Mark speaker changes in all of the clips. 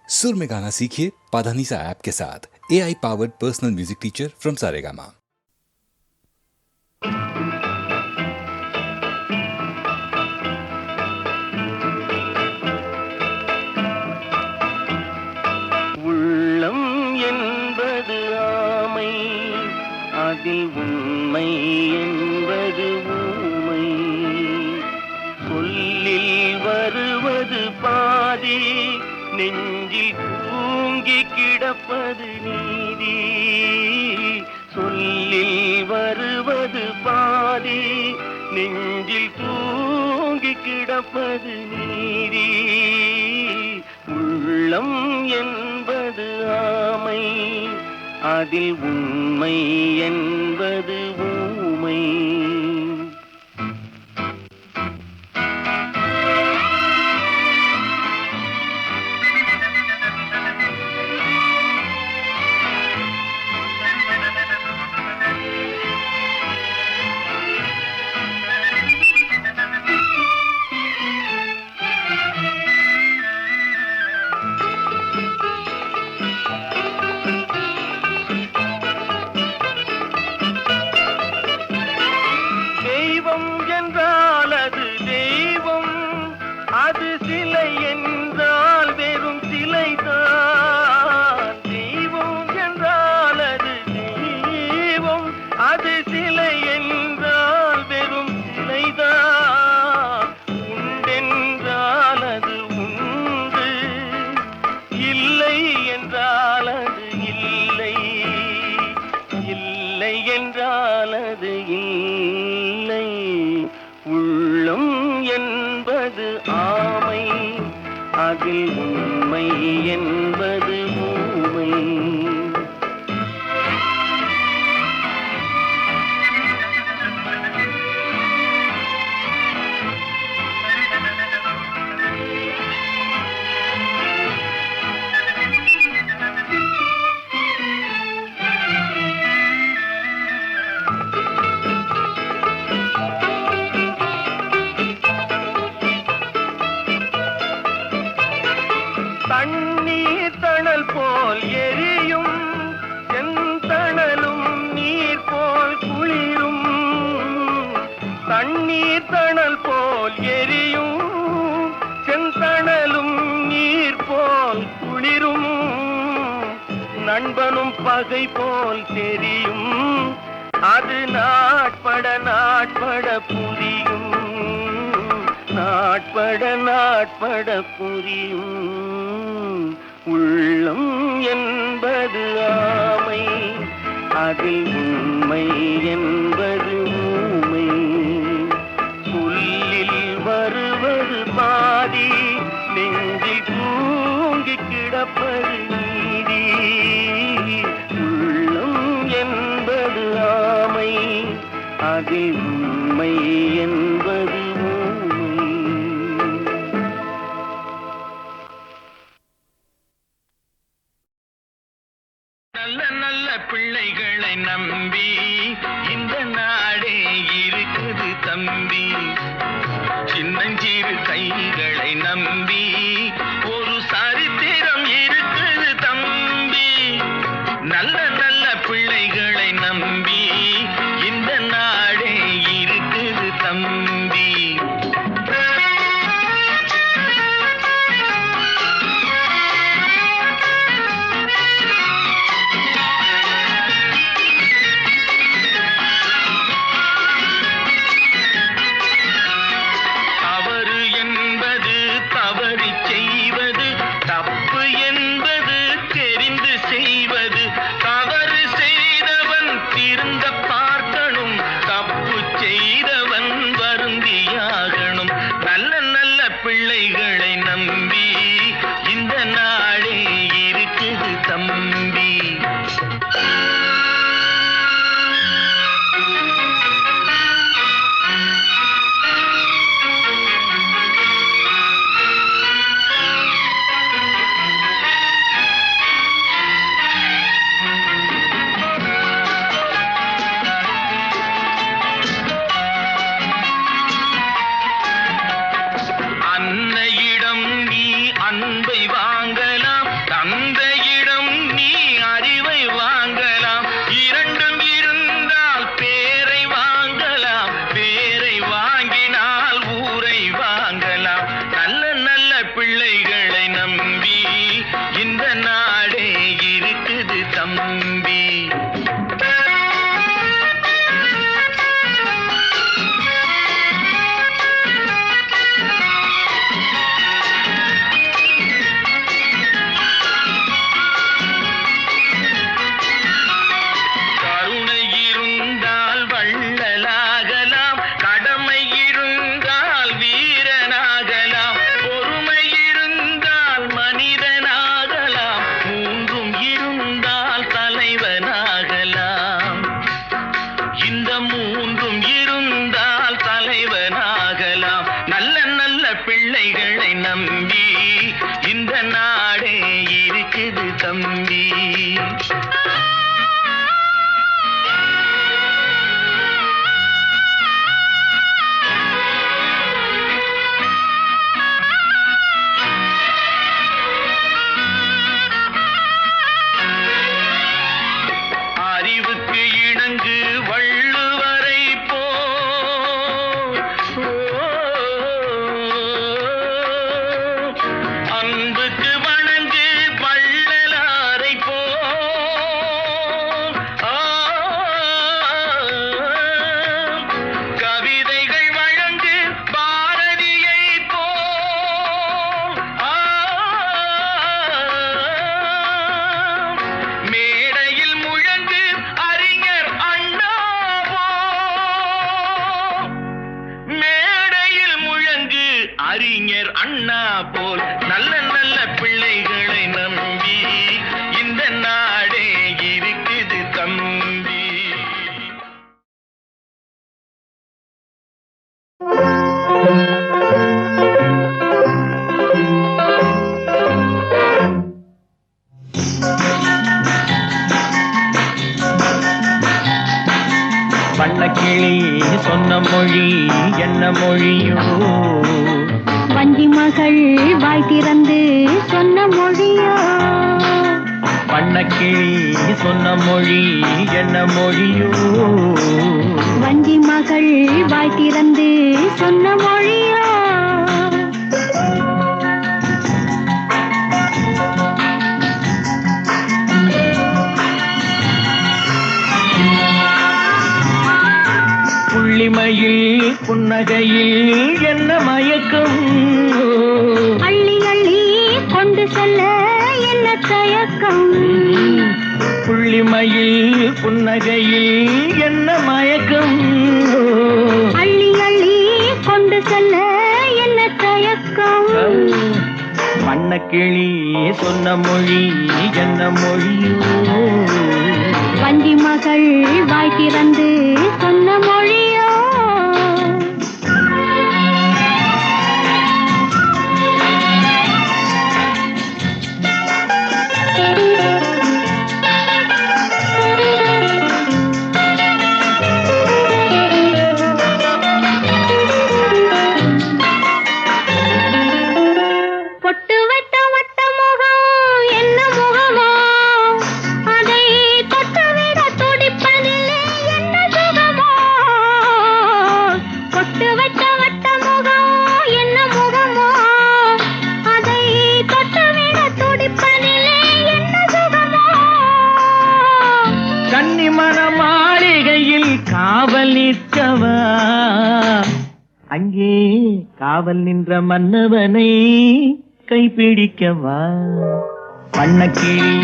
Speaker 1: सुर में गाना सीखिए पाधानीसा ऐप के साथ। AI powered personal music teacher from Saregama.
Speaker 2: உள்ளம் என்பது ஆமை, அதில் உண்மை என்பது ஊமை. சொல்லில் வருவது பாதி, நெஞ்சில் தூங்கி கிடப்பது நீதி. சொல்லில் வருவது பாதி, நெஞ்சில் தூங்கி கிடப்பது நீதி. உள்ளம் என்பது ஆமை, அதில் உண்மை என்பது ஊமை. உள்ளம் என்பது ஆமை, அதில் உண்மை என்பது ஊமை. தண்ணீர் தணல் போல் எரியும், செந்தணலும் நீர் போல் குளிரும். தண்ணீர் தணல் போல் எரியும், செந்தணலும் நீர் போல் குளிரும். நண்பனும் பகை போல் தெரியும், அது நாட்பட நாட்பட புரியும். நாட்பட நாட்பட புரியும். உள்ளம் என்பது ஆமை, அதில் உண்மை என்பது ஊமை. சொல்லில் வருவது பாதி, நெஞ்சில் தூங்கி கிடப்பது நீதி. உள்ளம் என்பது ஆமை, அதில் உண்மை என்பது நல்ல நல்ல பிள்ளைகளை நம்பி இந்த நாடே இருக்குது தம்பி. சின்னஞ்சிறு கைகளை நம்பி ஒரு சரித்திரம் இருக்குது தம்பி. நல்ல நல்ல பிள்ளைகளை நம்பி இந்த நாடே இருக்குது தம்பி. இந்த நாடே இருக்குது தம்பி. பிள்ளைகளை நம்பி இந்த நாடே இருக்குது தம்பி. அறிவுக்கு இணங்கு வள்ளுவரை போ அன்புக்கு வணங்கு வள்ளலாரை போ கவிதைகள் வழங்கு பாரதியை போ மேடையில் முழங்கு அறிஞர் அண்ணா போ மேடையில் முழங்கு அறிஞர் அண்ணா போல் நல்ல நல்ல பிள்ளைகளை நம்பி இந்த நாடே இருக்குது தம்பி.
Speaker 3: வண்ணக்கிளி சொன்ன மொழி என்ன மொழியோ?
Speaker 4: வஞ்சி மகள் வாய் திறந்து சொன்ன மொழியோ?
Speaker 3: வண்ணக்கிளி சொன்ன மொழி என்ன மொழியோ?
Speaker 4: வஞ்சி மகள் வாய் திறந்து சொன்ன மொழியோ?
Speaker 3: புள்ளிமையில் புன்னகையில் என்ன மயக்கம்?
Speaker 4: அள்ளி அள்ளி கொண்டு செல்ல என்ன தயக்கம்?
Speaker 3: புள்ளிமையில் புன்னகையில் என்ன மயக்கம்?
Speaker 4: அள்ளி அள்ளி கொண்டு செல்ல என்ன தயக்கம்?
Speaker 3: வண்ணக்கிளி சொன்ன மொழி என்ன மொழியோ?
Speaker 4: வஞ்சி மகள் வாய் திறந்து சொன்ன மொழியோ? பொட்டு வைத்த வட்ட முகம் என்ன முகமோ? அதை தொட்டுவிட துடிப்பதில்லை என்ன சுகமோ? பொட்டு வைத்த வட்ட முகம் என்ன முகமோ? அதை தொட்டுவிட துடிப்பதில்லை என்ன சுகமோ?
Speaker 3: கன்னிமண மாளிகையில் காவல் நிற்கவா? அங்கே காவல் நின்ற மன்னவனை கைப்பிடிக்கவா? வண்ணக்கிளி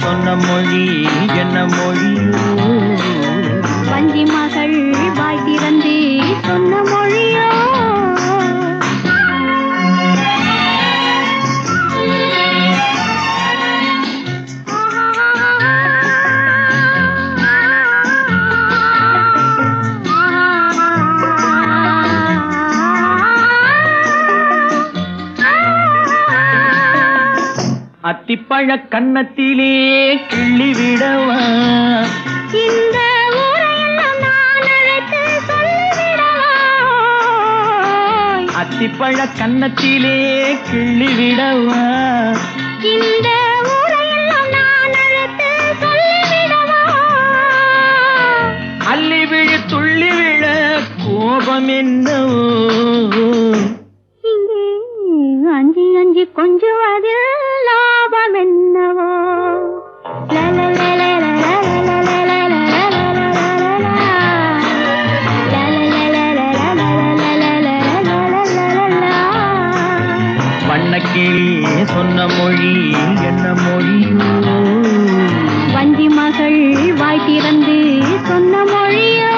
Speaker 3: சொன்ன மொழி என்ன மொழியோ?
Speaker 4: வஞ்சி மகள் வாய் திறந்து சொன்ன மொழியோ?
Speaker 3: அத்திப்பழ கன்னத்திலே கிள்ளி விடவா?
Speaker 4: இந்த ஊரையெல்லாம் நான் அழைத்து சொல்லிவிடவா?
Speaker 3: அத்திப்பழ கன்னத்திலே கிள்ளி விடவா?
Speaker 4: இந்த ஊரையெல்லாம் நான் அழைத்து சொல்லிவிடவா?
Speaker 3: அள்ளி விழு துள்ளி விழ கோபம் என்னவோ?
Speaker 4: இங்கே அஞ்சி அஞ்சி கொஞ்சுவது லாபம்
Speaker 3: கிளி சொன்ன மொழி என்ன மொழியோ?
Speaker 4: வஞ்சி மகள் வாய் திறந்து சொன்ன மொழியோ?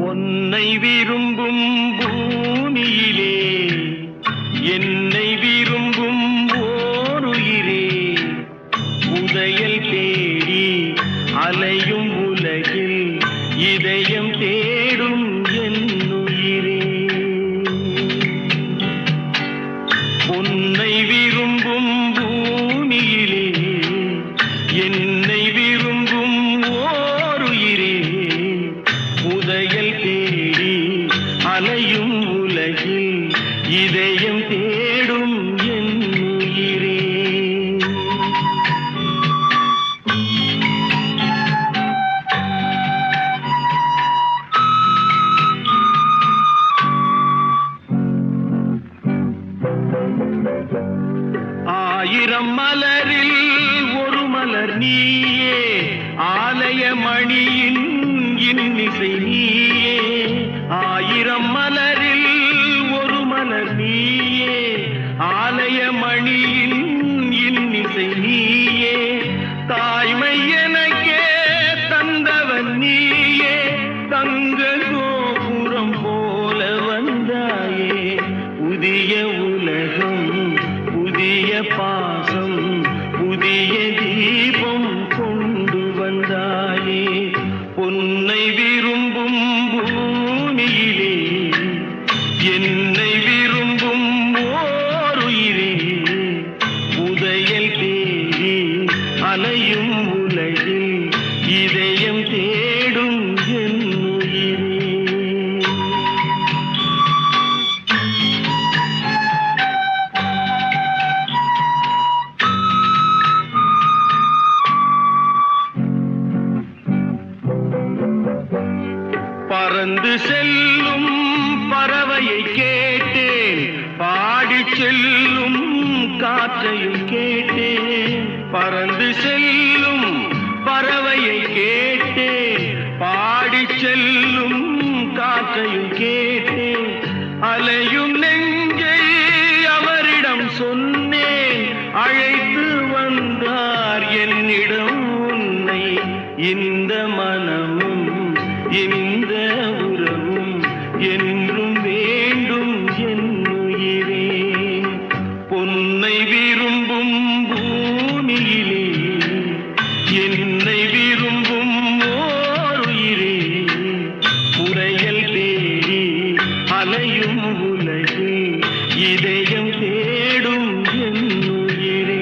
Speaker 2: உன்னை விரும்பும் பூமியிலே என்னை விரும்பும் ஓருயிரே, உதயல் தேடி அலையும் உலகில் இதயம் தேடும் என்னுயிரே. உன்னை விரும்பும் பூமியிலே என்னை விரும்பும் ஓருயிரே, உதயல் தேடி அலையும் உலகில் இதயம் தேடும் என்னுயிரே. ஆயிரம் மலரில் ஒரு மலர் நீயே, ஆலய மணியின் இன்னிசை நீயே. ஆயிரம் மலரில் ஒரு மலர் நீயே, ஆலய மணியின் இன்னிசை நீயே. தாய்மை எனக்கே தந்தவன் நீயே, தங்க கோபுரம் போல வந்தாயே. புதிய உலகம் புதிய பாசம் புதிய தீபம் கொண்டு வந்தாயே. உன்னை விரும்பும் பூமியிலே என்னை விரும்பும் ஓருயிரே, உதயல் தேடி அலையும் உலகில் இதயம் தேடும் என்னுயிரே. பறந்து செல்லும் பறவையை கேட்டேன், பாடிச் செல்லும் காற்றையும் கேட்டேன். பறந்து செல்லும் பறவையை கேட்டேன், பாடிச் செல்லும் காற்றையும் கேட்டேன். அலையும் நெஞ்சை அவரிடம் சொன்னேன், அழைத்து வந்தார் என்னிடம் உன்னை. இந்த மனமும் இந்த உறவும் என்றும் வேண்டும் என்னுயிரே. பொன்னை விரும்பும் பூமியிலே என்னை விரும்பும் ஓருயிரே, உரையல் தேடி அலையும் உலகில் இதயம் தேடும் என்னுயிரே.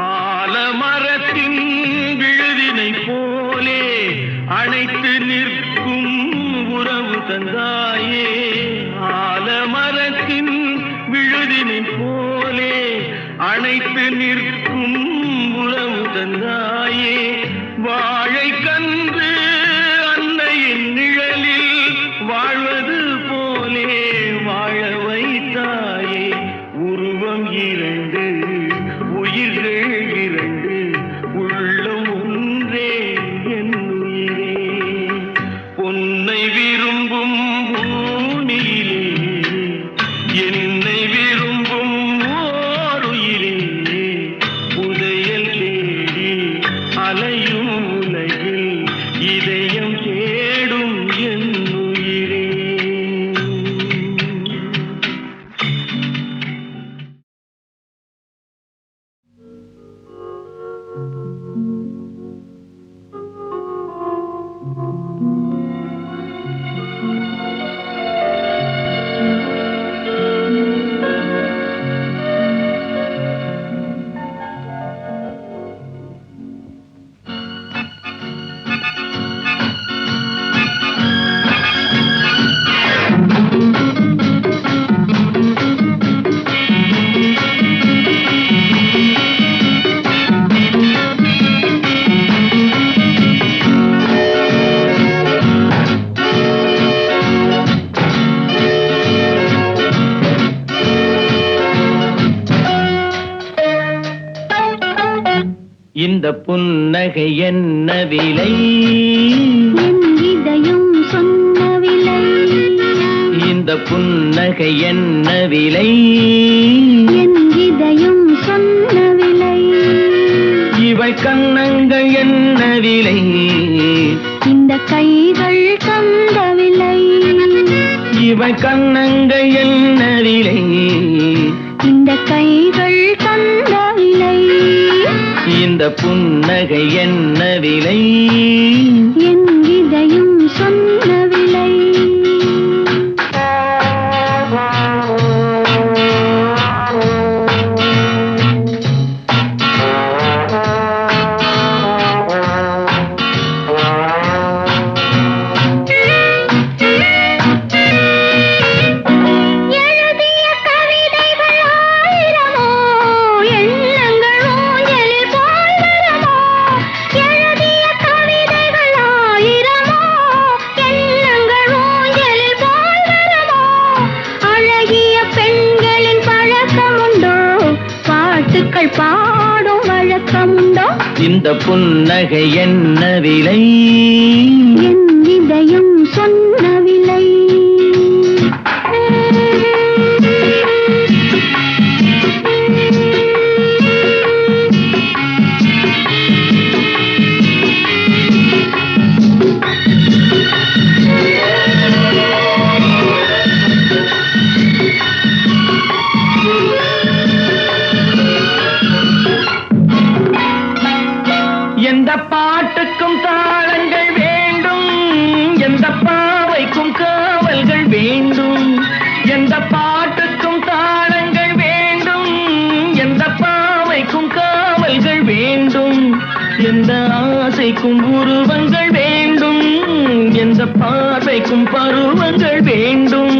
Speaker 2: ஆலமரத்தின் விழுதினை போலே அணைத்து நிற்கும் உறவு தந்தாயே. ஆலமரத்தின் விழுதினை போலே அணைத்து நிற்கும் உறவு தந்தாயே. வாழை கன்று அன்னையின் நிழலில் வாழ்வது போலே வாழ வைத்தாயே. உருவம் இரண்டு உயிர்கள் இரண்டு, உள்ளம் ஒன்றே என்னுயிரே. பொன்னை விரும்பும் பூமியிலே என்னை விரும்பும் ஓருயிரே,
Speaker 3: இந்த புன்னகை என்ன விலை?
Speaker 4: என் இதயம் சொன்ன விலை.
Speaker 3: இந்த புன்னகை என்ன விலை?
Speaker 4: என் இதயம் சொன்ன விலை.
Speaker 3: இவை கன்னங்கள் என்ன விலை?
Speaker 4: இந்த கைகள் தந்த விலை.
Speaker 3: இவை கன்னங்கள் என்ன விலை?
Speaker 4: இந்த கைகள் தந்த விலை.
Speaker 3: இந்த புன்னகை என்ன விலை?
Speaker 4: என் இதயம் சொன்ன விலை. எழுதிய கவிதைகள் ஆயிரமோ, எண்ணங்கள் ஊஞ்சலில் போல் வருமோ. எழுதிய கவிதைகள் ஆயிரமோ, எண்ணங்கள் ஊஞ்சலில் போல் வருமோ. அழகிய பெண்களின் பழக்கமுண்டோ, பாட்டுக்கள் பாடும் வழக்கமுண்டோ.
Speaker 3: இந்த புன்னகை என்ன விலை?
Speaker 4: என் இதயம் சொன்ன விலை.
Speaker 3: எந்த பாட்டுக்கும் தாளங்கள் வேண்டும், எந்த பாவைக்கும் காவல்கள் வேண்டும். எந்த பாட்டுக்கும் தாளங்கள் வேண்டும், எந்த பாவைக்கும் காவல்கள் வேண்டும். எந்த ஆசைக்கும் உருவங்கள் வேண்டும், எந்த பார்வைக்கும் பருவங்கள் வேண்டும்.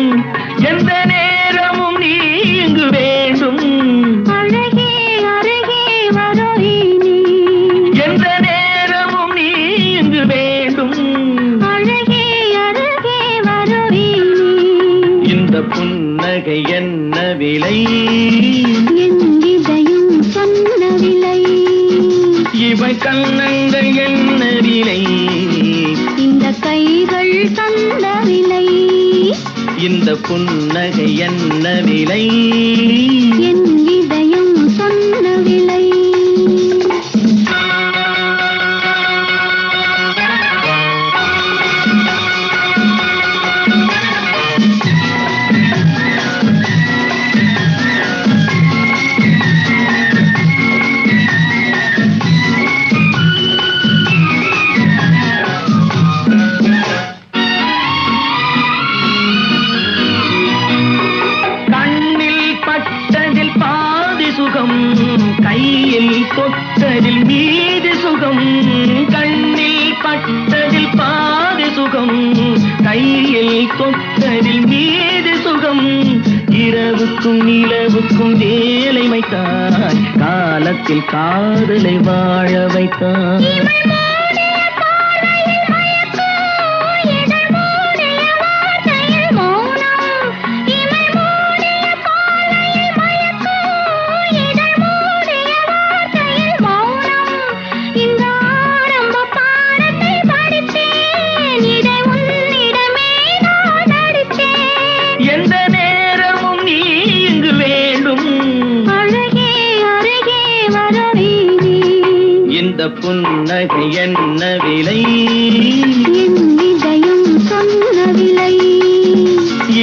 Speaker 3: எந்த நேரமும் நீ இங்கு வேண்டும்.
Speaker 4: அழகே அருகே வருவி நீ.
Speaker 3: எந்த நேரமும் நீ இங்கு வேண்டும்.
Speaker 4: அழகே அருகே வருவி நீ.
Speaker 3: இந்த புன்னகை என்ன விலை?
Speaker 4: என் இதயம் சொன்ன விலை.
Speaker 3: இவை கன்னங்கள் என்ன விலை?
Speaker 4: இந்த கைகள் தந்த விலை.
Speaker 3: இந்த புன்னகை என்ன விலை?
Speaker 4: என் இதயம் சொன்ன விலை.
Speaker 3: கண்ணில் பட்டதில் பாதி சுகம், கையில் தொட்டதில் மீதி சுகம். கண்ணில் பட்டதில் பாதி சுகம், கையில் தொட்டதில் மீதி சுகம். இரவுக்கும் நிலவுக்கும் வேலை வைத்தாய், காலத்தில் காதலை வாழ வைத்தாய். எந்த நேரமும் நீ இங்கு வேண்டும். இந்த புன்னகை என்ன விலை?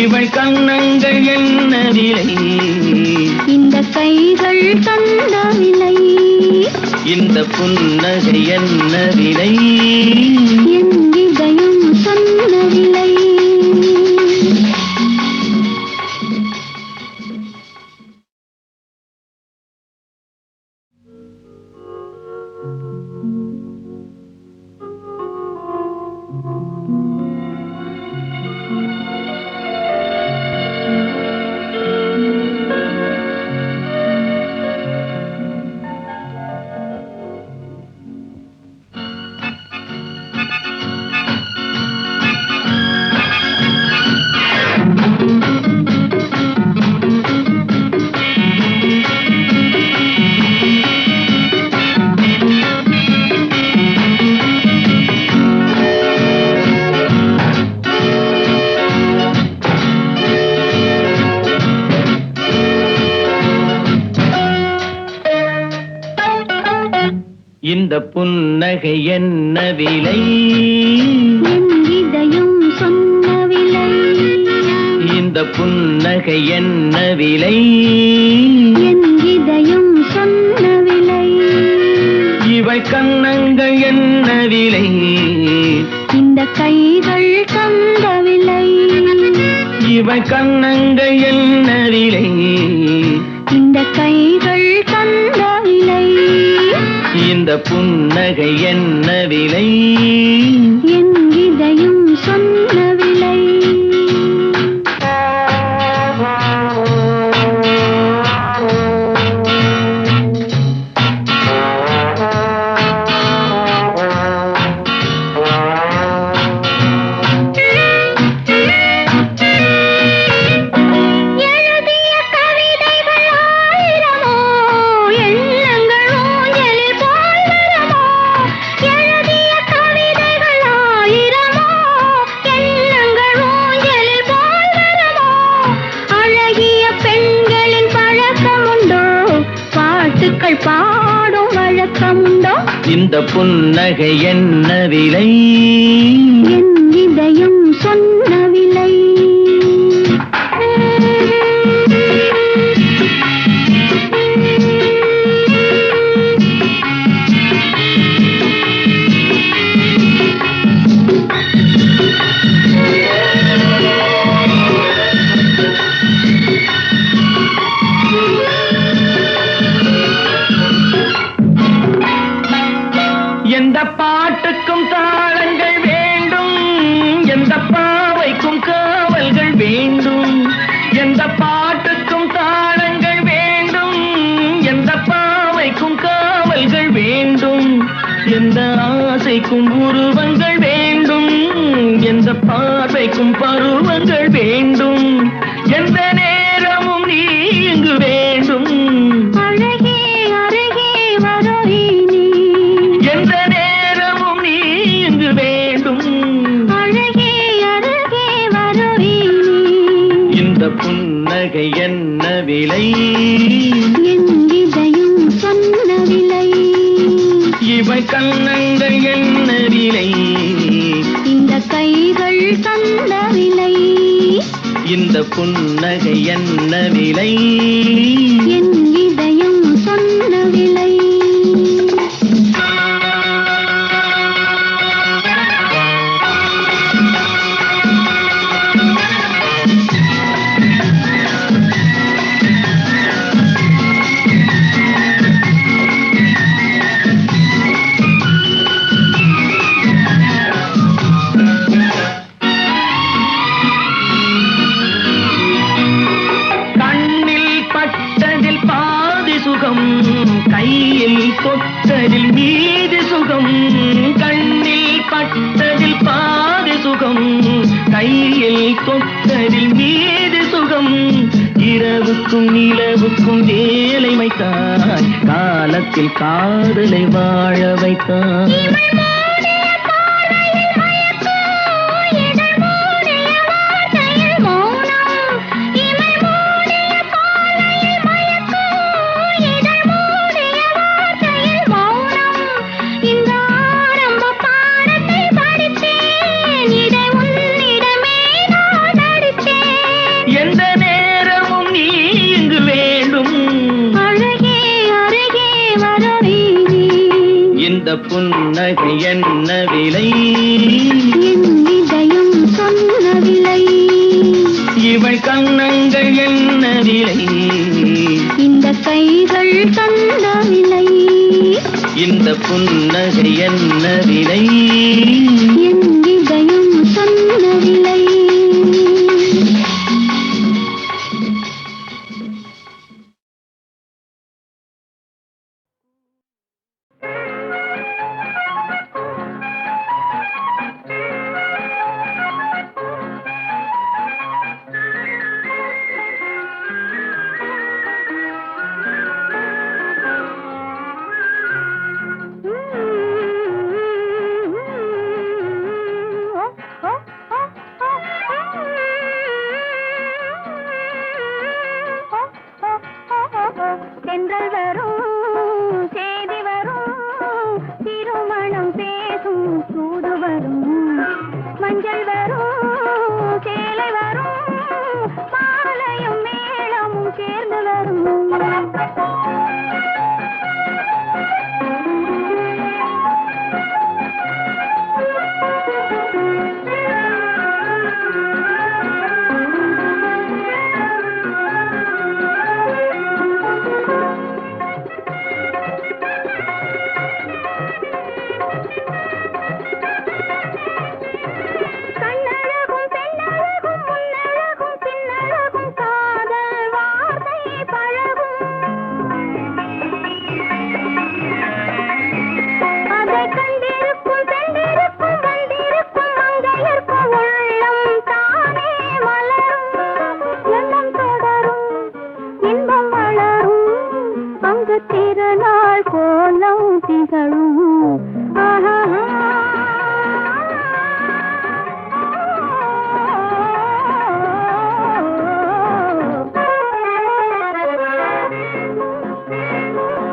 Speaker 3: இவள் கன்னங்கள் என்ன விலை?
Speaker 4: இந்த கைகள் தந்த விலை.
Speaker 3: இந்த புன்னகை என்ன விலை?
Speaker 4: என் இதயம் சொன்ன விலை.
Speaker 3: இந்த புன்னகை என்ன விலை?
Speaker 4: என் இதயம் சொன்ன விலை.
Speaker 3: இந்த புன்னகை என்ன விலை?
Speaker 4: என் இதயம் சொன்ன விலை.
Speaker 3: இவள் கன்னங்கள் என்ன விலை?
Speaker 4: இந்த கைகள் தந்த விலை.
Speaker 3: இவள் கன்னங்கள் என்ன விலை?
Speaker 4: இந்த கைகள் தந்த விலை.
Speaker 3: இந்த புன்னகை என்ன விலை?
Speaker 4: என் இதயம் சொன்ன விலை. எழுதிய கவிதைகள் ஆயிரமோ, எண்ணங்கள் ஊஞ்சலில் போல் வருமோ. எழுதிய கவிதைகள் ஆயிரமோ, எண்ணங்கள் ஊஞ்சலில் போல் வருமோ. அழகிய பெண்களின் பழக்கமுண்டோ, பாட்டுக்கள் பாடும் வழக்கமுண்டோ.
Speaker 3: இந்த புன்னகை என்ன விலை?
Speaker 4: என் இதயம் சொன்ன விலை.
Speaker 3: எந்த பாட்டுக்கும் தாளங்கள் வேண்டும், எந்த பாவைக்கும் காவல்கள் வேண்டும். எந்த பாட்டுக்கும் தாளங்கள் வேண்டும், எந்த பாவைக்கும் காவல்கள் வேண்டும். எந்த ஆசைக்கும் உருவங்கள் வேண்டும், எந்த பார்வைக்கும் பருவங்கள் வேண்டும். எந்த நேரமும் நீ இங்கு வேண்டும்.
Speaker 4: அழகே அருகே வருவீனே.
Speaker 3: எந்த நேரமும் நீ இங்கு வேண்டும்.
Speaker 4: அழகே அருகே வருவீனே.
Speaker 3: இந்த புன்னகை என்ன விலை?
Speaker 4: என் இதயம் சொன்ன விலை.
Speaker 3: இவை கன்னங்கள் என்ன விலை?
Speaker 4: இந்த கைகள் தந்த விலை.
Speaker 3: இந்த புன்னகை என்ன விலை?
Speaker 4: என் இதயம் சொன்ன விலை.
Speaker 3: கண்ணில் பட்டதில் பாதி சுகம், கையில் தொட்டதில் மீதி சுகம். கண்ணில் பட்டதில் பாதி சுகம், கையில் தொட்டதில் மீதி சுகம். இரவுக்கும் நிலவுக்கும் வேலை வைத்தாய், காலத்தில் காதலை வாழ வைத்தாய். எந்த நேரமும் நீ இங்கு வேண்டும். இந்த புன்னகை என்ன விலை?
Speaker 4: என் இதயம் சொன்ன விலை.
Speaker 3: இவள் கன்னங்கள் என்ன விலை?
Speaker 4: இந்த கைகள் தந்த விலை.
Speaker 3: இந்த புன்னகை என்ன விலை?
Speaker 4: என் இதயம் சொன்ன விலை.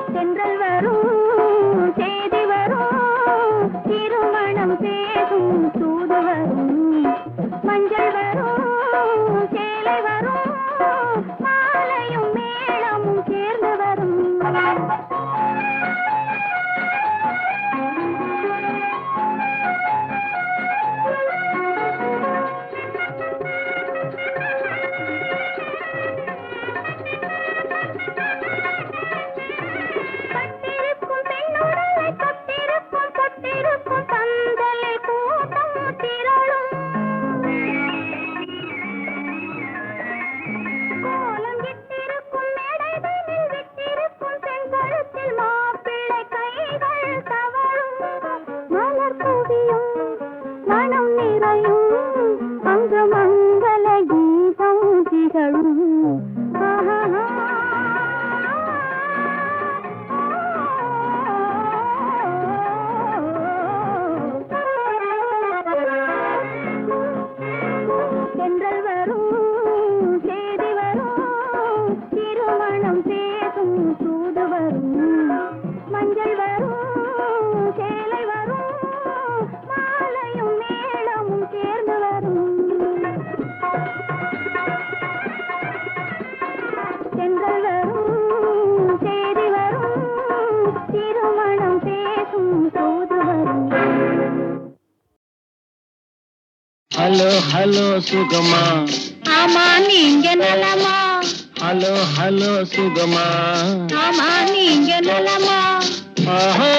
Speaker 4: தென்றல் வரும் செய்தி வரும் திருமணம் பேசும் தூது வரும் மஞ்சள் வரும் சேலை வரும் மாலையும் மேளமும் சேர்ந்து வரும் பட்டிருக்கும் பெண்ணுடலை தொட்டிருக்கும் தொட்டிருக்கும் பந்தலில் கூட்டம் திரளும் கோலம் இட்டிருக்கும் மேடைகளில் விட்டிருக்கும் பெண்களுத்தில் மாப்பிள்ளை கைகள் தவழும் மலர் குவியும் மனம் நிறையும் அங்கு மங்கள கீதம் திகழும் தென்றல் வரும் செய்தி வரும் திருமணம் பேசும் தூது வரும் மஞ்சள் வரும் சேலை வரும் மாலையும் மேளமும் சேர்ந்து வரும் தென்றல் வரும் செய்தி வரும் திருமணம் பேசும் தூது வரும்
Speaker 3: ஹலோ ஹலோ சுகமா
Speaker 4: ஆமா நீங்க நலமா
Speaker 3: ஹலோ ஹலோ சுகமா
Speaker 4: ஆமா நீங்க நலமா
Speaker 3: ஆஹா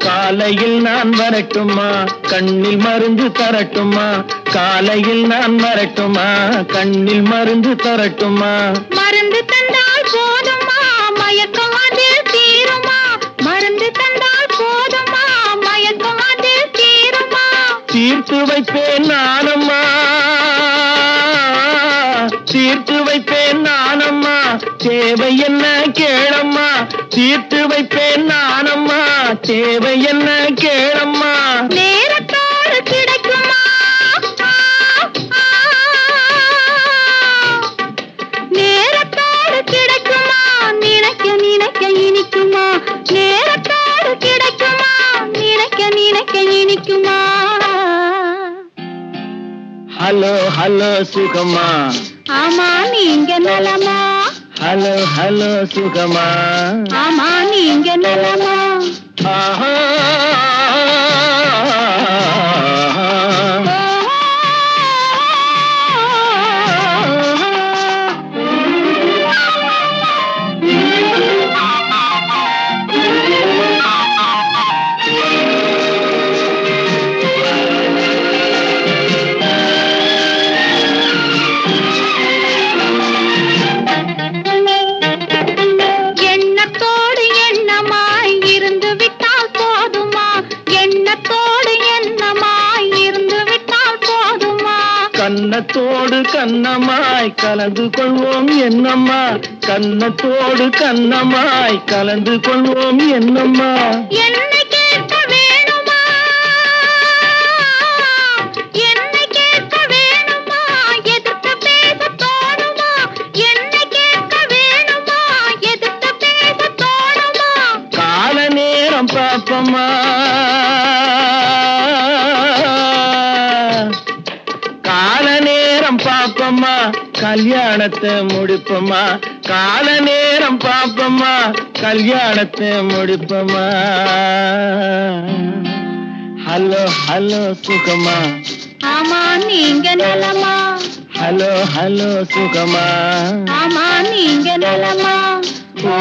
Speaker 3: காலையில் நான் வரட்டுமா கண்ணில் மருந்து தரட்டுமா காலையில் நான் வரட்டுமா கண்ணில் மருந்து தரட்டுமா
Speaker 4: மருந்து தந்தால் போதுமா மயக்கம் அதில் தீருமா மருந்து தந்தால் போதுமா மயக்கம் அதில் தீருமா
Speaker 3: தீர்த்து வைப்பேன் நானம்மா தீர்த்து வைப்பேன் நானம்மா தேவை என்ன கேளம்மா தீர்த்து வைப்பேன் நானம்மா தேவை என்ன கேளம்மா
Speaker 4: நேரத்தோடு கிடைக்குமா நேரத்தோடு கிடைக்குமா நினைக்க நினைக்க இனிக்குமா நேரத்தோடு கிடைக்குமா நினைக்க நினைக்க இனிக்குமா
Speaker 3: ஹலோ ஹலோ சுகமா
Speaker 4: ஆமா நீங்க நலமா
Speaker 3: ஹலோ ஹலோ சுகமா
Speaker 4: ஆமா நீங்க நலமா
Speaker 3: ஆஹா
Speaker 4: எண்ணத்தோடு எண்ணமாய் இருந்து விட்டால் போதுமா எண்ணத்தோடு எண்ணமாய் இருந்து விட்டால் போதுமா
Speaker 3: கன்னத்தோடு கன்னமாய் கலந்து கொள்வோம் என்னம்மா கன்னத்தோடு கன்னமாய் கலந்து கொள்வோம் என்னம்மா
Speaker 4: என்னை கேட்க வேணுமா என்னை கேட்க வேணுமா எதிர்த்து பேச தோணுமா என்னை கேட்க வேணுமா எதிர்த்து பேச தோணுமா
Speaker 3: கால நேரம் பாப்பம்மா கால நேரம் பாப்பம்மா கல்யாணத்தை முடிப்பம்மா கால நேரம் பாப்பம்மா கல்யாணத்தை முடிப்பம்மா ஹலோ ஹலோ சுகமா
Speaker 4: ஆமா நீங்க நலமா
Speaker 3: ஹலோ ஹலோ சுகமா
Speaker 4: ஆமா நீங்க நலமா
Speaker 3: ஓ